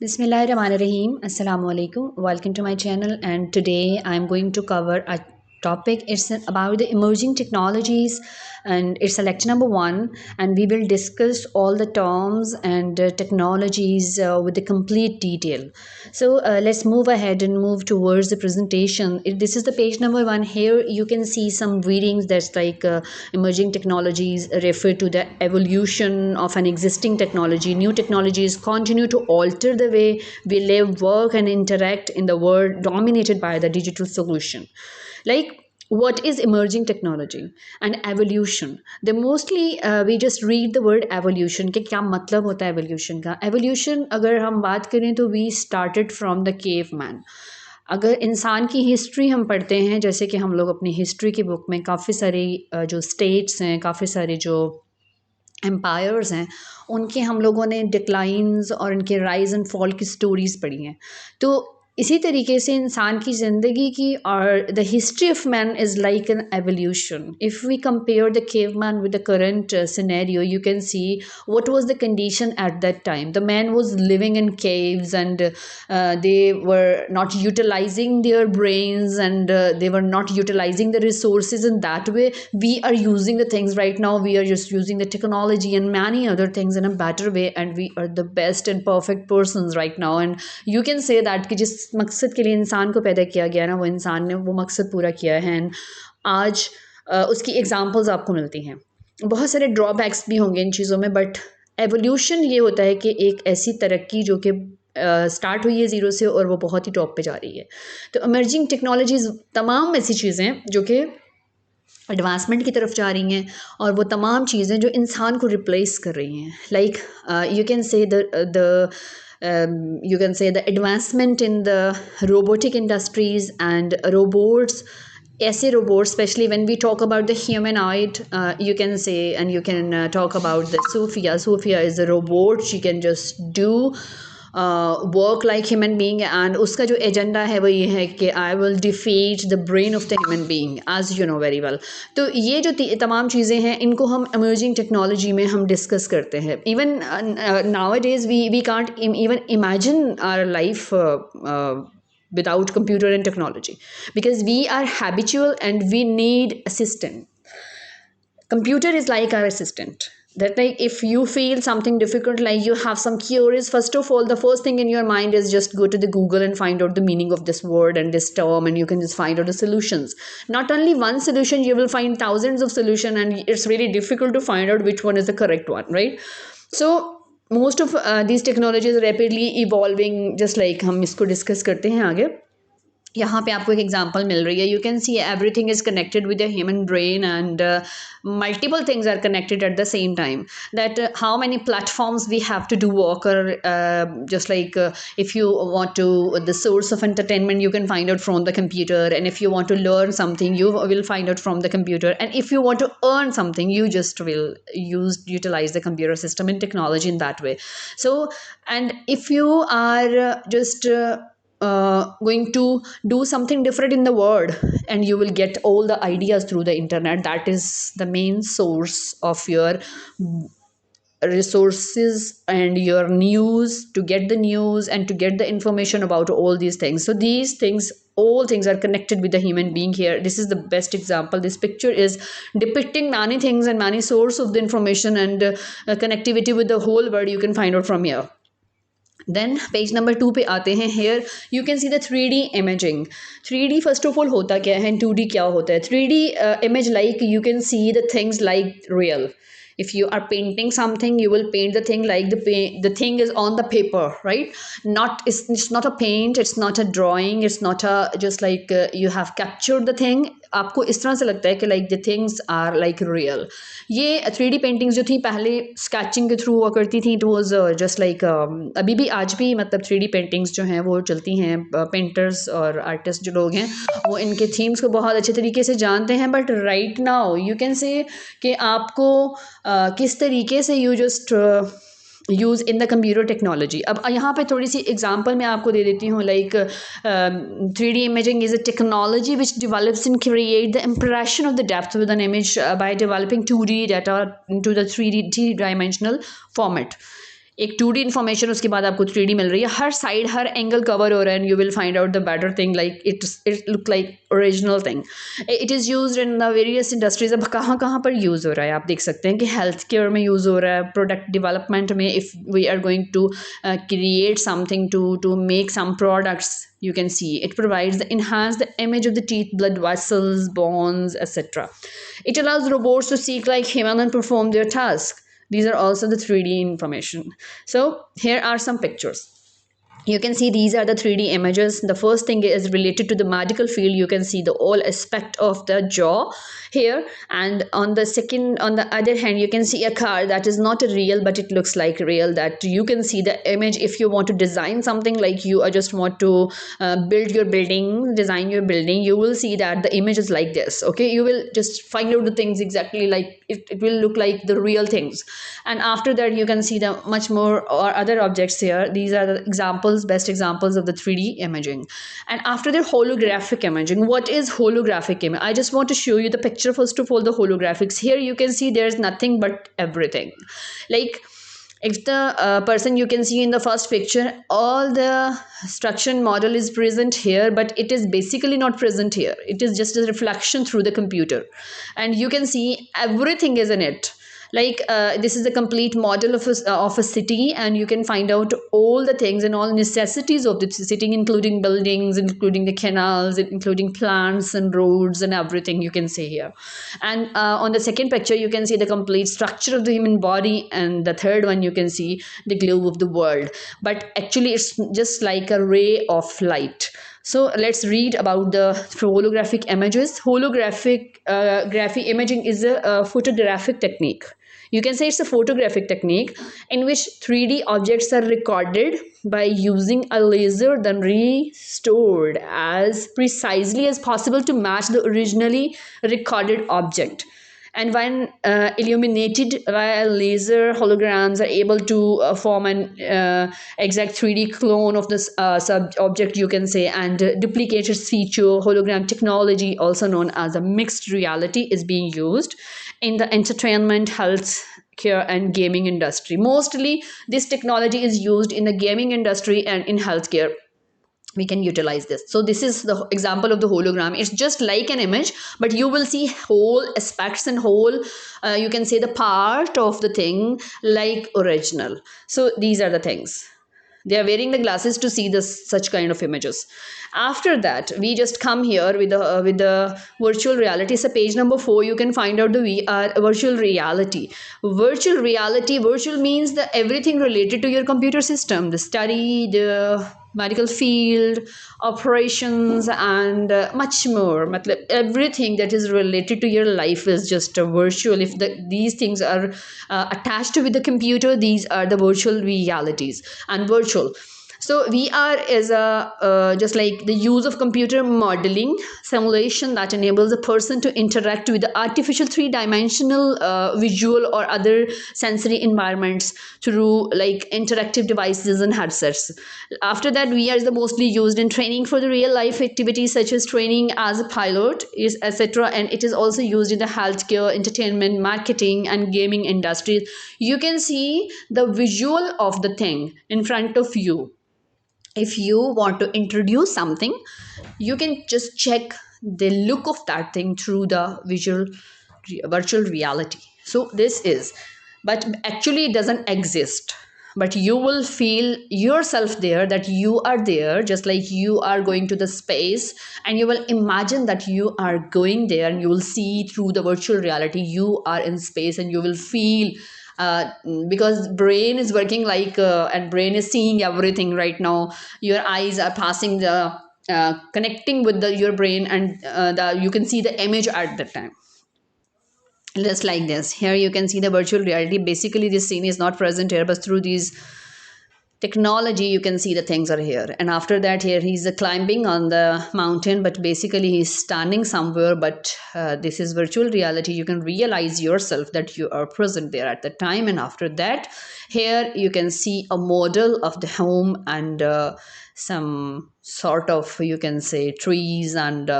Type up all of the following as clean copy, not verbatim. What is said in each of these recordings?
Bismillahirrahmanirrahim. Assalamu alaikum. Welcome to my channel. And today I'm going to cover a topic. It's about the emerging technologies, and it's a lecture number one. And we will discuss all the terms and technologies with the complete detail. So let's move ahead and move towards the presentation. This is the page number one. Here you can see some readings that's like emerging technologies refer to the evolution of an existing technology. New technologies continue to alter the way we live, work, and interact in the world dominated by the digital solution. Like, what is emerging technology and evolution? The mostly we just read the word evolution कि क्या मतलब होता है evolution का. Evolution अगर हम बात करें तो we started from the caveman. अगर इंसान की हिस्ट्री हम पढ़ते हैं, जैसे कि हम लोग अपनी हिस्ट्री की बुक में काफ़ी सारी जो स्टेट्स हैं, काफ़ी सारे जो एम्पायर्स हैं, उनके हम लोगों ने डिक्लाइंस और इनके राइज एंड फॉल की स्टोरीज़ पढ़ी हैं. तो इसी तरीके से इंसान की ज़िंदगी की और the history of man is like an evolution. If we compare the cave man with the current scenario, you can see what was the condition at that time. The man was living in caves, and they were not utilizing their brains, and they were not utilizing the resources in that way. We are using the things right now. We are just using the technology and many other things in a better way, and we are the best and perfect persons right now. And you can say that कि जिस मकसद के लिए इंसान को पैदा किया गया ना, वो इंसान ने वो मकसद पूरा किया है. एंड आज उसकी एग्जांपल्स आपको मिलती हैं. बहुत सारे ड्रॉबैक्स भी होंगे इन चीज़ों में, बट एवोल्यूशन ये होता है कि एक ऐसी तरक्की जो कि स्टार्ट हुई है ज़ीरो से और वो बहुत ही टॉप पे जा रही है. तो इमर्जिंग टेक्नोलॉजीज़ तमाम ऐसी चीज़ें हैं जो कि एडवांसमेंट की तरफ जा रही हैं, और वो तमाम चीज़ें जो इंसान को रिप्लेस कर रही हैं. Like you can say you can say the advancement in the robotic industries and robots. ऐसे robots, especially when we talk about the humanoid, you can say, and you can talk about the Sophia is a robot. She can just do work like human being, and उसका जो agenda है वो ये है कि I will defeat the brain of the human being, as you know very well. तो ये जो तमाम चीज़ें हैं, इनको हम emerging टेक्नोलॉजी में हम डिस्कस करते हैं. Even nowadays we can't even imagine our life without computer and technology, because we are habitual and we need assistant. Computer is like our assistant, that like if you feel something difficult, like you have some curious, first of all the first thing in your mind is just go to the Google and find out the meaning of this word and this term, and you can just find out the solutions. Not only one solution, you will find thousands of solutions, and it's really difficult to find out which one is the correct one, right? So most of these technologies are rapidly evolving, just like हम इसको discuss करते हैं आगे. यहाँ पे आपको एक example मिल रही है. You can see everything is connected with the human brain, and multiple things are connected at the same time. That how many platforms we have to do work, और just like if you want to the source of entertainment, you can find out from the computer, and if you want to learn something, you will find out from the computer, and if you want to earn something, you just will utilize the computer system and technology in that way. So, and if you are just going to do something different in the world, and you will get all the ideas through the internet. That is the main source of your resources and your news, to get the news and to get the information about all these things. So these things, all things are connected with the human being here. This is the best example. This picture is depicting many things and many sources of the information and connectivity with the whole world. You can find out from here. Then page number 2 पे आते हैं. Here you can see the 3D imaging. 3D first of all होता क्या है, 2D क्या होता है. 3D image like you can see the things like real. If you are painting something, you will paint the thing like the thing is on the paper, right? It's not a paint, it's not a drawing, it's not a just like you have captured the thing. आपको इस तरह से लगता है कि like the things are like real. ये 3D paintings जो थी पहले स्केचिंग के थ्रू हुआ करती थी. इट वाज जस्ट लाइक अभी भी आज भी मतलब 3D पेंटिंग्स जो हैं वो चलती हैं. पेंटर्स और आर्टिस्ट जो लोग हैं वो इनके थीम्स को बहुत अच्छे तरीके से जानते हैं. But right now you can say कि आपको किस तरीके से you just use in the computer technology. अब यहाँ पे थोड़ी सी एग्जांपल मैं आपको दे देती हूँ. Like 3D imaging is a technology which develops in create the impression of the depth with an image by developing 2D data to the 3D dimensional format. एक 2D इन्फॉर्मेशन, उसके बाद आपको 3D मिल रही है, हर साइड हर angle cover हो रहा है, and you will find out the better thing, like it look like original thing. It is use in the various industries. अब कहाँ कहाँ पर यूज़ हो रहा है आप देख सकते हैं कि हेल्थ केयर में यूज़ हो रहा है, प्रोडक्ट डेवलपमेंट में, if we are going to create something to make some products. You can see it provides the enhance the image of the teeth, blood vessels, bones, etc. It allows robots to seek like human and perform their task. These are also the 3D information. So here are some pictures. You can see these are the 3D images. The first thing is related to the medical field. You can see the all aspect of the jaw here, and on the other hand, you can see a car that is not a real, but it looks like real. That you can see the image. If you want to design something, like you just want to build your building, design your building, you will see that the image is like this. Okay, you will just find out the things exactly like it will look like the real things. And after that, you can see the much more or other objects here. These are the examples, best examples of the 3D imaging. And after the holographic imaging, what is holographic imaging? I just want to show you the picture first of all, the holographics. Here you can see there's nothing but everything. Like if the person, you can see in the first picture, all the structure model is present here, but it is basically not present here. It is just a reflection through the computer, and you can see everything is in it. Like this is a complete model of a city, and you can find out all the things and all necessities of the city, including buildings, including the canals, including plants and roads and everything you can see here. And on the second picture, you can see the complete structure of the human body, and the third one, you can see the globe of the world. But actually it's just like a ray of light. So let's read about the holographic images. Holographic graphic imaging is a photographic technique. You can say it's a photographic technique in which 3D objects are recorded by using a laser, then restored as precisely as possible to match the originally recorded object. And when illuminated via laser, holograms are able to form an exact 3D clone of this sub object, you can say. And duplicated feature hologram technology, also known as a mixed reality, is being used in the entertainment, health care, and gaming industry. Mostly this technology is used in the gaming industry and in healthcare. We can utilize this. So this is the example of the hologram. It's just like an image, but you will see whole aspects and whole you can say the part of the thing like original. So these are the things. They are wearing the glasses to see this such kind of images. After that, we just come here with the virtual reality. So page number 4, you can find out the virtual reality. Virtual means the everything related to your computer system, the study, the medical field, operations, and much more. Matlab, everything that is related to your life is just a virtual. If these things are attached with the computer, these are the virtual realities and virtual. So VR is a just like the use of computer modeling simulation that enables a person to interact with the artificial three-dimensional visual or other sensory environments through like interactive devices and headsets. After that, VR is the mostly used in training for the real life activities such as training as a pilot, is etc. And it is also used in the healthcare, entertainment, marketing, and gaming industries. You can see the visual of the thing in front of you. If you want to introduce something, you can just check the look of that thing through the virtual reality. So this is, but actually it doesn't exist, but you will feel yourself there, that you are there, just like you are going to the space, and you will imagine that you are going there, and you will see through the virtual reality you are in space, and you will feel because brain is working like and brain is seeing everything right now. Your eyes are passing the connecting with your brain, and you can see the image at the time, just like this. Here you can see the virtual reality. Basically this scene is not present here, but through these technology you can see the things are here. And after that, here he's climbing on the mountain, but basically he's standing somewhere. But this is virtual reality. You can realize yourself that you are present there at the time. And after that, here you can see a model of the home, and some sort of, you can say, trees and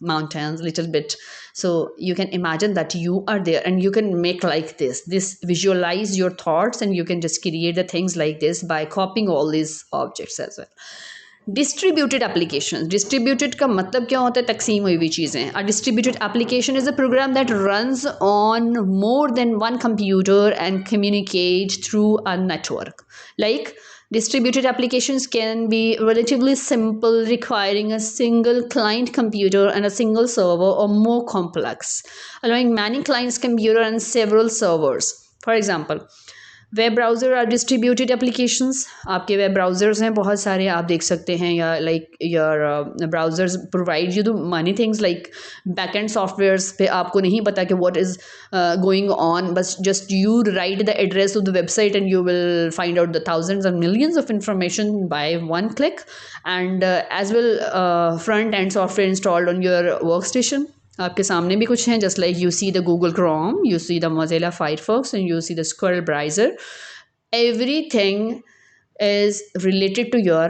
mountains little bit. So you can imagine that you are there, and you can make like this visualize your thoughts, and you can just create the things like this by copying all these objects as well. Distributed application, distributed का मतलब क्या होता है? तकसीम हुई हुई चीज़ें. A distributed application is a program that runs on more than one computer and communicate through a network. Like distributed applications can be relatively simple, requiring a single client computer and a single server, or more complex, allowing many clients computer and several servers. For example, web browser are distributed applications. आपके web browsers हैं बहुत सारे, आप देख सकते हैं, या like your browsers provide you the many things like back end softwares पे आपको नहीं पता कि व्हाट इज़ गोइंग ऑन, बस just you write the address of the website and you will find out the thousands and millions of information by one click. And as well front end software installed on your work station. आपके सामने भी कुछ हैं, just like you see the Google Chrome, you see the Mozilla Firefox and you see the squirrel browser. Everything is related to your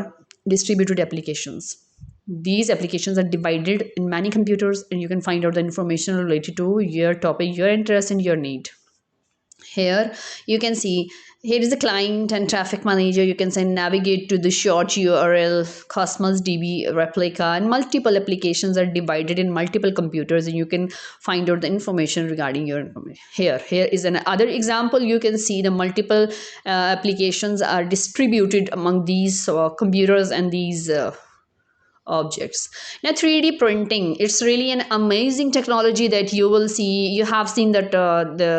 distributed applications. These applications are divided in many computers, and you can find out the information related to your topic, your interest, and your need. Here you can see, here is the client and traffic manager. You can say navigate to the short URL, Cosmos DB replica, and multiple applications are divided in multiple computers, and you can find out the information regarding your information. Here is another example. You can see the multiple applications are distributed among these computers and these objects. Now 3D printing, it's really an amazing technology that you will see. You have seen that the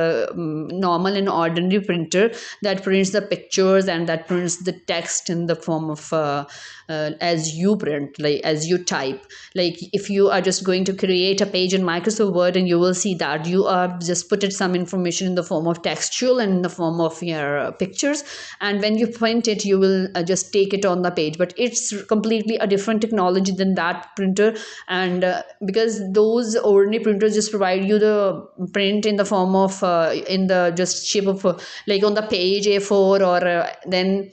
normal and ordinary printer that prints the pictures and that prints the text in the form of as you print, like as you type. Like if you are just going to create a page in Microsoft Word, and you will see that you are just put it some information in the form of textual and in the form of your pictures, and when you print it, you will just take it on the page. But it's completely a different technology than that printer, and because those ordinary printers just provide you the print in the form of in the just shape of like on the page A4, or then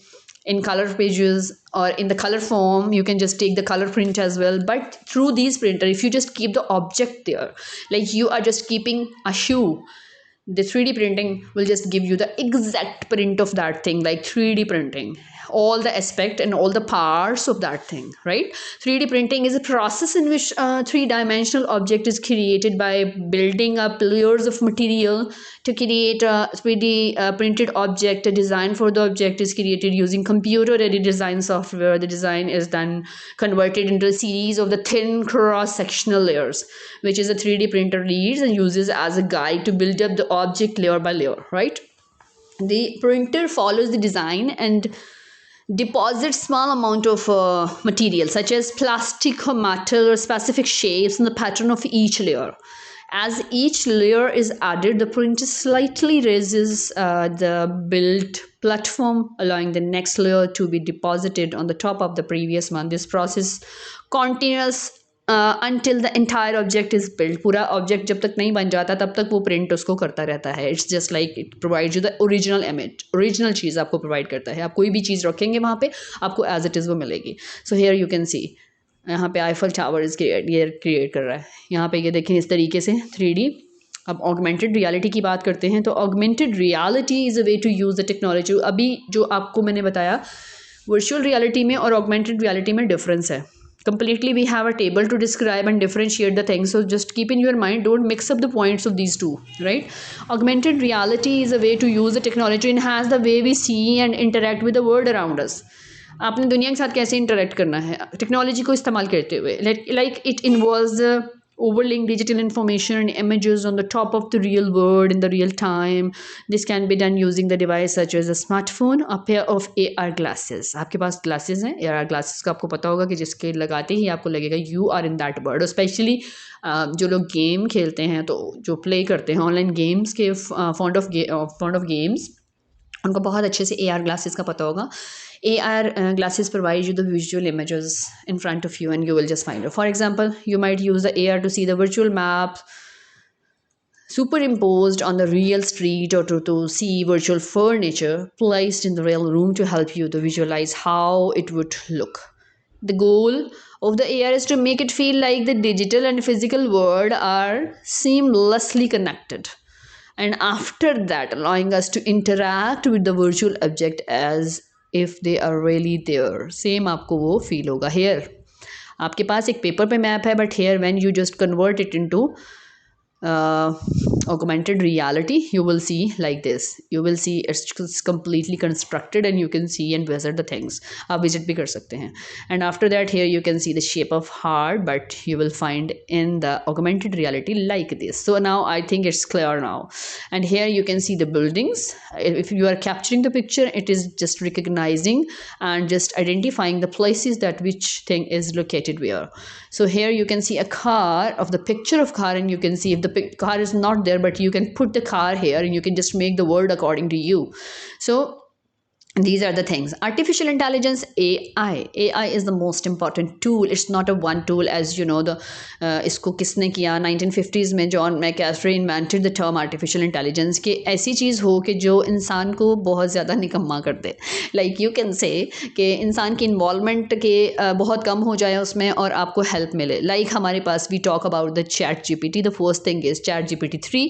in color pages, or in the color form. You can just take the color print as well. But through these printer, if you just keep the object there, like you are just keeping a shoe, the 3D printing will just give you the exact print of that thing, like 3D printing, all the aspect and all the parts of that thing, right? 3D printing is a process in which a three-dimensional object is created by building up layers of material to create a 3D printed object. A design for the object is created using computer-ready design software. The design is then converted into a series of the thin cross-sectional layers, which is a 3D printer reads and uses as a guide to build up the object layer by layer, right? The printer follows the design and deposits small amount of material such as plastic or metal or specific shapes in the pattern of each layer. As each layer is added, the printer slightly raises the built platform, allowing the next layer to be deposited on the top of the previous one. This process continues until the entire object is built. पूरा object जब तक नहीं बन जाता तब तक वो print उसको करता रहता है. It's just like it provides you the original image, original चीज़ आपको provide करता है. आप कोई भी चीज़ रखेंगे वहाँ पे आपको as it is वो मिलेगी. So here you can see, यहाँ पे आईफल टावर इस क्रिएट कर रहा है. यहाँ पे ये देखें इस तरीके से 3D. अब ऑगमेंटेड रियलिटी की बात करते हैं, तो augmented reality is a way to use the technology. अभी जो आपको मैंने बताया वर्चुअल रियलिटी में और ऑगमेंटेड रियलिटी में डिफरेंस है. Completely we have a table to describe and differentiate the things, so just keep in your mind, don't mix up the points of these two, right? Augmented reality is a way to use the technology to enhance the way we see and interact with the world around us. आपने दुनिया के साथ कैसे interact करना है technology को इस्तेमाल करते हुए. Like it involves overlaying digital information and images on the top of the real world in the real time. This can be done using the device such as a smartphone, a pair of AR glasses. आपके पास glasses हैं, AR glasses का आपको पता होगा कि जिसके लगाते ही आपको लगेगा you are in that world. Specially जो लोग गेम खेलते हैं, तो जो प्ले करते हैं ऑनलाइन गेम्स के फॉन्ड ऑफ गेम्स, उनको बहुत अच्छे से AR glasses का पता होगा. AR glasses provide you the visual images in front of you, and you will just find it. For example, you might use the AR to see the virtual map superimposed on the real street, or to see virtual furniture placed in the real room to help you to visualize how it would look. The goal of the AR is to make it feel like the digital and physical world are seamlessly connected, and after that allowing us to interact with the virtual object as if they are really there. Same आपको वो feel होगा. Here आपके पास एक paper पे map है, but here when you just convert it into uh, augmented reality, you will see like this. You will see it's completely constructed and you can see and visit the things. आप visit भी कर सकते हैं. And after that here you can see the shape of heart, but you will find in the augmented reality like this. So now I think it's clear now. And here you can see the buildings. If you are capturing the picture, it is just recognizing and just identifying the places that which thing is located where. So here you can see a car, of the picture of car, and you can see if the car is not there, but you can put the car here and you can just make the word according to you. So these are the things. Artificial intelligence, AI is the most important tool. It's not a one tool, as you know. The इसको किसने किया 1950s में John मैकएस्ट्रे invented the term artificial intelligence, कि ऐसी चीज़ हो कि जो इंसान को बहुत ज़्यादा निकम्मा कर दे. Like you can say कि इंसान की इन्वॉल्वमेंट के बहुत कम हो जाए उसमें और आपको हेल्प मिले. Like हमारे पास we talk about the ChatGPT. The first thing is ChatGPT 3.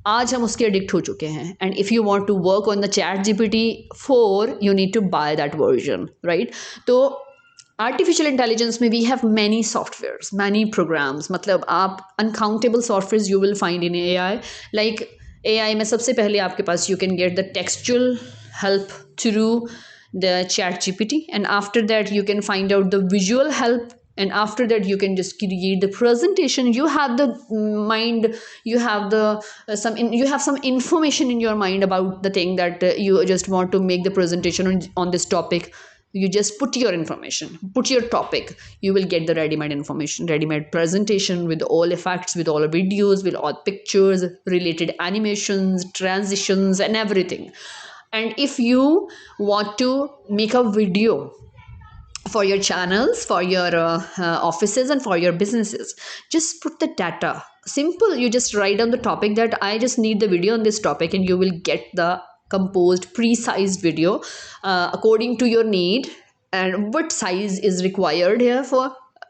आज हम उसके एडिक्ट हो चुके हैं. And if you want to work on the ChatGPT 4 you need to buy that version, right. तो आर्टिफिशियल इंटेलिजेंस में we have many softwares, many programs. मतलब आप uncountable softwares you will find in AI. Like AI में सबसे पहले आपके पास you can get the textual help through the ChatGPT, and after that you can find out the visual help, and after that you can just create the presentation. You have the mind, you have the you have some information in your mind about the thing that you just want to make the presentation on this topic. You just put your information, put your topic, you will get the ready-made information, ready-made presentation with all effects, with all videos, with all pictures, related animations, transitions, and everything. And if you want to make a video for your channels, for your offices, and for your businesses, just put the data. Simple. You just write down the topic that I just need the video on this topic, and you will get the composed, pre-sized video according to your need and what size is required here for.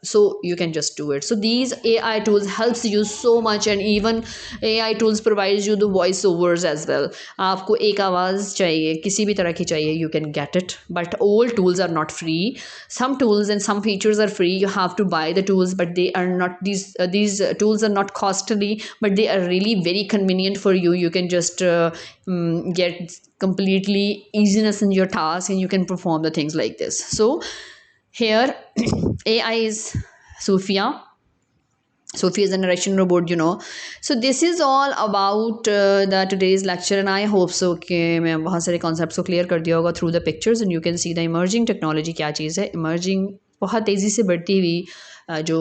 So you can just do it. So these AI tools helps you so much, and even AI tools provides you the voice overs as well. आपको एक आवाज़ चाहिए, किसी भी तरह की चाहिए, you can get it. But all tools are not free. Some tools and some features are free. You have to buy the tools, but they are not, these tools are not costly, but they are really very convenient for you. You can just get completely easiness in your task, and you can perform the things like this. So here AI is Sophia. Sophia is a narration robot, you know. So this is all about the today's lecture, and I hope so कि मैं बहुत सारे concepts को clear कर दिया होगा through the pictures, and you can see the emerging technology क्या चीज़ है. emerging बहुत तेज़ी से बढ़ती हुई जो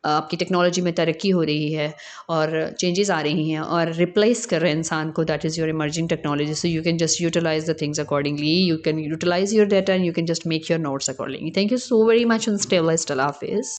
आपकी टेक्नोलॉजी में तरक्की हो रही है और चेंजेस आ रही हैं और रिप्लेस कर रहे हैं इंसान को. That is your emerging technology. So you can just utilize the things accordingly. You can utilize your data, and you can just make your notes accordingly. Thank you so very much, and stay हाफिज़.